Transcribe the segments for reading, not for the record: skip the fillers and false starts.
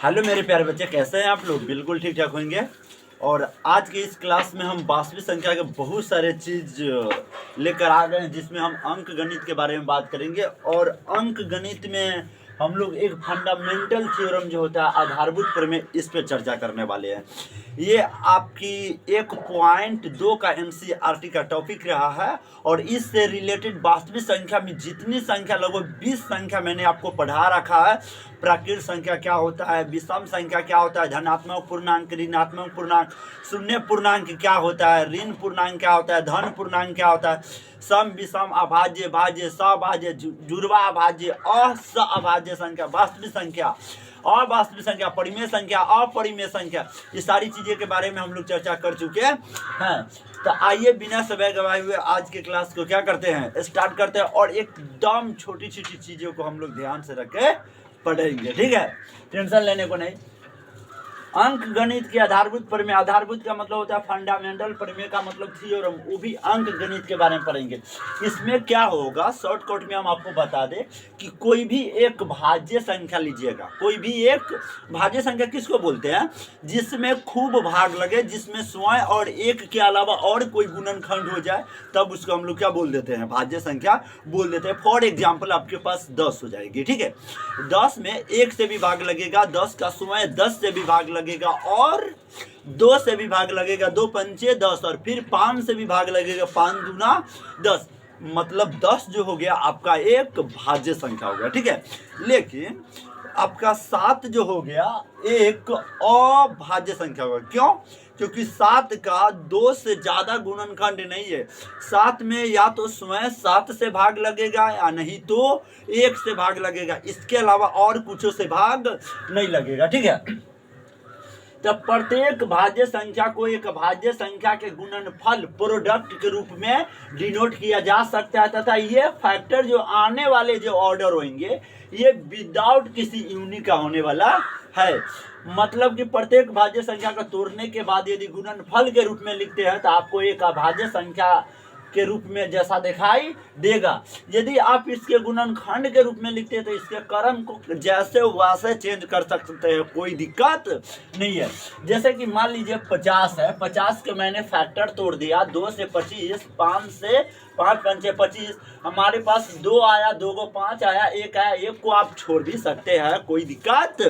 Hello मेरे प्यारे बच्चे, कैसे हैं आप लोग? बिल्कुल ठीक ठाक होंगे। और आज की इस क्लास में हम वास्तविक संख्या के बहुत सारे चीज लेकर आ गए हैं, जिसमें हम अंक गणित के बारे में बात करेंगे। और अंक गणित में हम लोग एक फंडामेंटल थ्योरम जो होता है, आधारभूत प्रमेय, इस पे चर्चा करने वाले हैं। ये आपकी 1.2 का NCERT का टॉपिक रहा है। और इससे रिलेटेड वास्तविक संख्या में जितनी संख्या, लगभग 20 संख्या मैंने आपको पढ़ा रखा है। प्राकृत संख्या क्या होता है, विषम संख्या क्या होता है, धनात्मक पूर्णांक, ऋणात्मक पूर्णांक, शून्य पूर्णांक क्या होता है, ऋण पूर्णांक क्या होता है, धन पूर्णांक क्या होता है, सम विषम, अभाज्य, भाज्य, सभाज्य, जुड़वा अभाज्य, असअभाज्य संख्या, वास्तविक संख्या, अवास्तविक संख्या, परिमेय संख्या, अपरिमेय संख्या, ये सारी चीजें के बारे में हम लोग चर्चा कर चुके हैं। तो आइए बिना समय गवाए हुए आज के क्लास को क्या करते हैं, स्टार्ट करते हैं। और एकदम छोटी छोटी चीजों को हम लोग ध्यान से रख के पढ़ेंगे, ठीक है? टेंशन लेने को नहीं। अंक गणित के आधारभूत प्रमेय, आधारभूत का मतलब होता है फंडामेंटल, प्रमेय का मतलब थ्योरम, वो भी अंक गणित के बारे में पढ़ेंगे। इसमें क्या होगा, शॉर्टकट में हम आपको बता दें कि कोई भी एक भाज्य संख्या लीजिएगा। कोई भी एक भाज्य संख्या किसको बोलते हैं? जिसमें खूब भाग लगे, जिसमें स्वयं और एक के अलावा और कोई गुणनखंड हो जाए, तब उसको हम लोग क्या बोल देते हैं? भाज्य संख्या बोल देते हैं। फॉर एग्जाम्पल आपके पास 10 हो जाएगी, ठीक है? 10 में 1 से भी भाग लगेगा, 10 का स्वयं 10 से भी भाग लगेगा, और 2 से भी भाग लगेगा, 2 पंचे 10, और फिर 5 से भी भाग लगेगा, 5 दूना 10। मतलब 10 जो हो गया आपका एक भाज्य संख्या हो गया, ठीक है? लेकिन आपका 7 जो हो गया एक अभाज्य संख्या होगा। क्यों? क्योंकि 7 का 2 से ज्यादा गुणनखंड नहीं है। 7 में या तो स्वयं 7 से भाग लगेगा, या नहीं तो 1 से भाग लगेगा। इसके अलावा और कुछ से भाग नहीं लगेगा, ठीक है? तब प्रत्येक भाज्य संख्या को एक भाज्य संख्या के गुणनफल, प्रोडक्ट के रूप में डिनोट किया जा सकता है, तथा ये फैक्टर जो आने वाले जो ऑर्डर होंगे, ये विदाउट किसी यूनिट का होने वाला है। मतलब कि प्रत्येक भाज्य संख्या को तोड़ने के बाद यदि गुणनफल के रूप में लिखते हैं तो आपको एक अभाज्य संख्या के रूप में जैसा दिखाई देगा। यदि आप इसके गुणनखंड के रूप में लिखते हैं तो इसके क्रम को जैसे वैसे चेंज कर सकते हैं, कोई दिक्कत नहीं है। जैसे कि मान लीजिए 50 है, 50 के मैंने फैक्टर तोड़ दिया, 2 से 25, 5 से 5 पंचे 25, हमारे पास 2 आया, 2 को 5 आया, 1 आया, 1 को आप छोड़ भी सकते हैं, कोई दिक्कत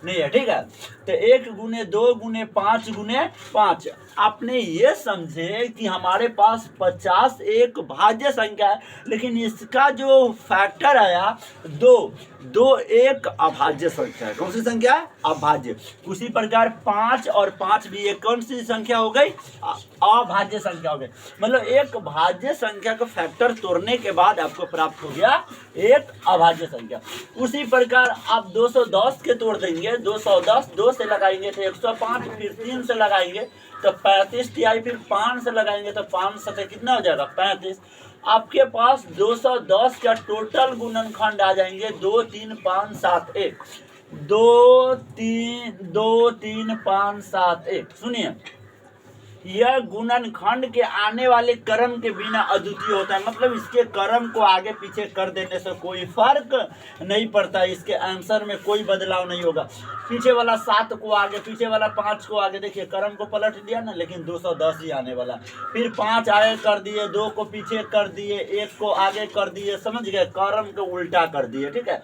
नहीं है, ठीक है? तो 1 गुने 2 गुने 5 गुने 5। आपने ये समझे कि हमारे पास 50 एक भाज्य संख्या है, लेकिन इसका जो फैक्टर आया 2 एक अभाज्य संख्या है। कौन सी संख्या है? अभाज्य। उसी प्रकार 5 और 5 भी एक कौन सी संख्या हो गई? अभाज्य संख्या हो गई। मतलब एक भाज्य संख्या को फैक्टर तोड़ने के बाद आपको प्राप्त हो गया एक अभाज्य संख्या। उसी प्रकार आप 210 के तोड़ देंगे, 210 2 से लगाएंगे तो 105, फिर 3 से लगाएंगे तो 35 TI, फिर 5 से लगाएंगे तो 5 से कितना हो जाएगा? 35। आपके पास 210 का टोटल गुणनखंड आ जाएंगे 2 3 5 7 1, 2 3 5 7 1। सुनिए, यह गुणनखंड के आने वाले क्रम के बिना अद्वितीय होता है। मतलब इसके क्रम को आगे पीछे कर देने से कोई फर्क नहीं पड़ता, इसके आंसर में कोई बदलाव नहीं होगा। पीछे वाला 7 को आगे, पीछे वाला 5 को आगे, देखिए क्रम को पलट दिया ना, लेकिन 210 ही आने वाला। फिर 5 आगे कर दिए, 2 को पीछे कर दिए, 1 को आगे कर दिए, समझ गए? क्रम को उल्टा कर दिए, ठीक है?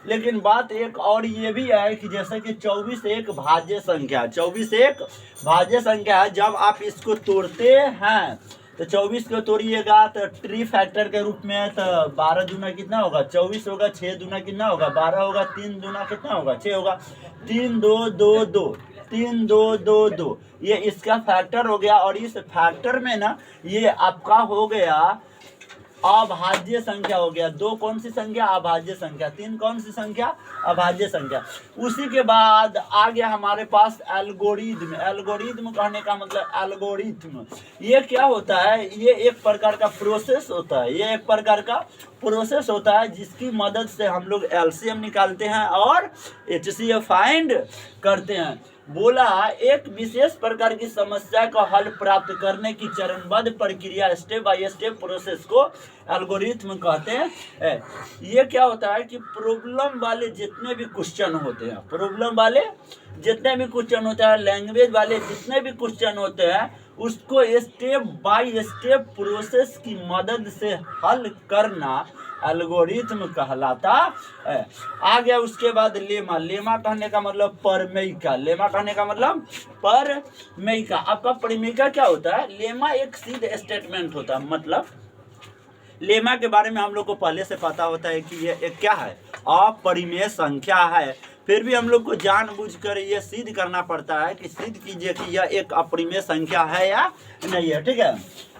लेकिन बात एक और ये भी है कि जैसे कि 24 एक भाज्य संख्या, 24 एक भाज्य संख्या है। जब आप इसको तोड़ते हैं तो 24 को तोड़िएगा तो ट्री फैक्टर के रूप में, तो 12 दूना कितना होगा? 24 होगा, 6 दूना कितना होगा? 12 होगा, 3 दूना कितना होगा? 6 होगा, 3 2 2 2, 3 2 2 2, ये इसका फैक्टर हो गया। और इस फैक्टर में ना ये आपका हो गया अभाज्य संख्या हो गया। 2 कौन सी संख्या? अभाज्य संख्या। 3 कौन सी संख्या? अभाज्य संख्या। उसी के बाद आ गया हमारे पास एल्गोरिथम। एल्गोरिथम कहने का मतलब एल्गोरिथम, ये क्या होता है? ये एक प्रकार का प्रोसेस होता है। ये एक प्रकार का प्रोसेस होता है जिसकी मदद से हम लोग LCM निकालते हैं और HCF फाइंड करते हैं। बोला एक विशेष प्रकार की समस्या का हल प्राप्त करने की चरणबद्ध प्रक्रिया स्टेप बाय स्टेप प्रोसेस को एल्गोरिथम कहते हैं। ये क्या होता है कि प्रॉब्लम वाले जितने भी क्वेश्चन होते हैं, प्रॉब्लम वाले जितने भी क्वेश्चन होते हैं, लैंग्वेज वाले जितने भी क्वेश्चन होते हैं, उसको स्टेप बाय स्टेप प्रोसेस की मदद से हल करना एल्गोरिथम कहलाता है। आ गया उसके बाद लेमा। लेमा कहने का मतलब प्रमेयिका। लेमा कहने का मतलब प्रमेयिका। आपका प्रमेयिका क्या होता है? लेमा एक सीध स्टेटमेंट होता है। मतलब लेमा के बारे में हम लोग को पहले से पता होता है कि ये एक क्या है? अपरिमेय संख्या है। फिर भी हम लोग को जानबूझकर ये सिद्ध करना पड़ता है कि सिद्ध कीजिए कि यह एक अपरिमेय संख्या है या नहीं है। ठीक है,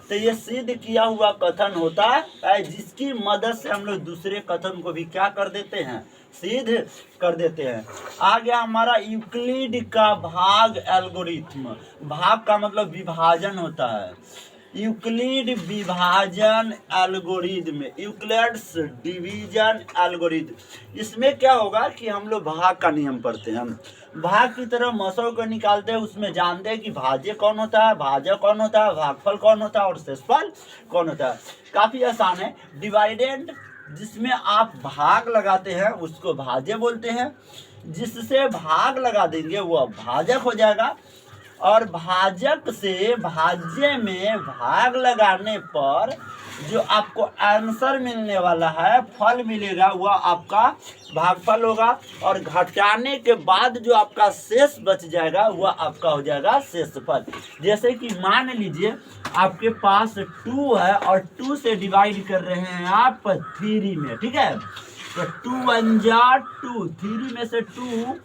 तो ये सिद्ध किया हुआ कथन होता है जिसकी मदद से हम लोग दूसरे कथन को भी क्या कर देते हैं? सिद्ध कर देते हैं। आ गया हमारा यूक्लिड का भाग एल्गोरिथम। भाग का मतलब विभाजन होता है। यूक्लिड विभाजन एल्गोरिथम, यूक्लिड्स डिवीजन एल्गोरिथम। इसमें क्या होगा कि हम लोग भाग का नियम पढ़ते हैं। हम भाग की तरह मसों को निकालते हैं, उसमें जानते हैं कि भाज्य कौन होता है, भाजक कौन होता है, भागफल कौन होता है और शेषफल कौन होता है। काफी आसान है। डिवाइडेंड जिसमें आप भाग लगाते हैं उसको भाज्य बोलते हैं। जिससे भाग लगा देंगे वो भाजक हो जाएगा। और भाजक से भाज्य में भाग लगाने पर जो आपको आंसर मिलने वाला है, फल मिलेगा, वह आपका भागफल होगा। और घटाने के बाद जो आपका शेष बच जाएगा वह आपका हो जाएगा शेषफल। जैसे कि मान लीजिए आपके पास 2 है और 2 से डिवाइड कर रहे हैं आप 3 में। ठीक है, तो 2 1 जा 2, 3 में से 2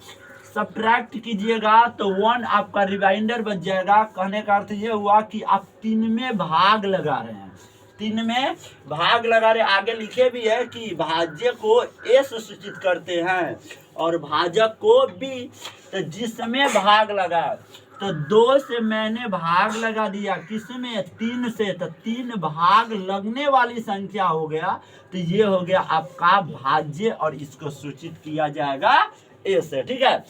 सब्ट्रैक्ट कीजिएगा तो 1 आपका रिमाइंडर बच जाएगा। कहने का अर्थ ये हुआ कि आप 3 में भाग लगा रहे हैं, 3 में भाग लगा रहे। आगे लिखे भी है कि भाज्य को ए से सूचित करते हैं और भाजक को बी। तो जिसमें भाग लगा, तो 2 से मैंने भाग लगा दिया, किसमें? 3 से। तो 3 भाग लगने वाली संख्या हो गया, तो ये हो गया आपका भाज्य और इसको सूचित किया जाएगा ए से। ठीक है,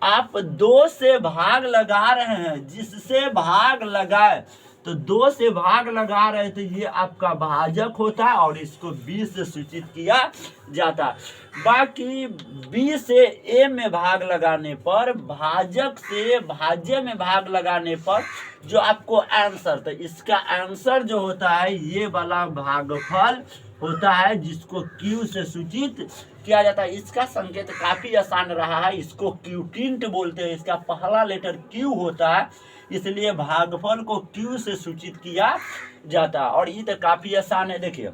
आप 2 से भाग लगा रहे हैं, जिससे भाग लगाए, तो 2 से भाग लगा रहे तो ये आपका भाजक होता है और इसको बी से सूचित किया जाता है। बाकी बी से ए में भाग लगाने पर, भाजक से भाज्य में भाग लगाने पर जो आपको आंसर, तो इसका आंसर जो होता है ये वाला भागफल होता है जिसको क्यू से सूचित किया जाता है। इसका संकेत काफी आसान रहा है। इसको क्यूटिंट बोलते हैं। इसका पहला लेटर क्यू होता है, इसलिए भागफल को क्यू से सूचित किया जाता है। और ये तो काफी आसान है। देखिए,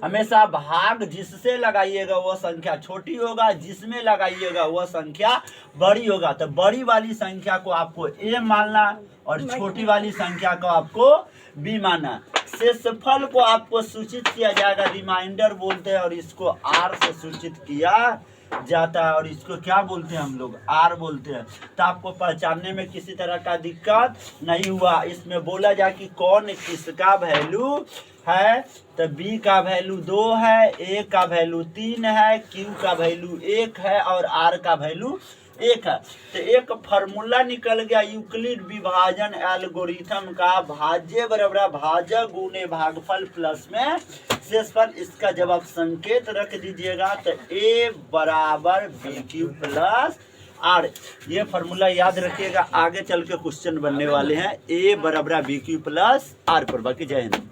हमेशा भाग जिससे लगाइएगा वह संख्या छोटी होगा, जिसमें लगाइएगा वह संख्या बड़ी होगा। तो बड़ी वाली संख्या को आपको ए मानना और छोटी वाली संख्या को आपको बी मानना। शेषफल को आपको सूचित किया जाएगा, रिमाइंडर बोलते हैं, और इसको आर से सूचित किया जाता है। और इसको क्या बोलते हैं? हम लोग आर बोलते हैं। तो आपको पहचानने में किसी तरह का दिक्कत नहीं हुआ। इसमें बोला जाए कि कौन किसका वैल्यू है, तो बी का वैल्यू 2 है, ए का वैल्यू 3 है, क्यू का वैल्यू 1 है और आर का वैल्यू 1 है। तो एक फार्मूला निकल गया यूक्लिड विभाजन एल्गोरिथम का, भाज्य बराबर भाजक गुने भागफल प्लस में शेषफल। इसका जब आप संकेत रख दीजिएगा तो ए बराबर बी क्यू प्लस आर। ये फार्मूला याद रखिएगा, आगे चल के क्वेश्चन बनने वाले हैं। ए बराबर बी क्यू प्लस आर पर। बाकी जय हिंद।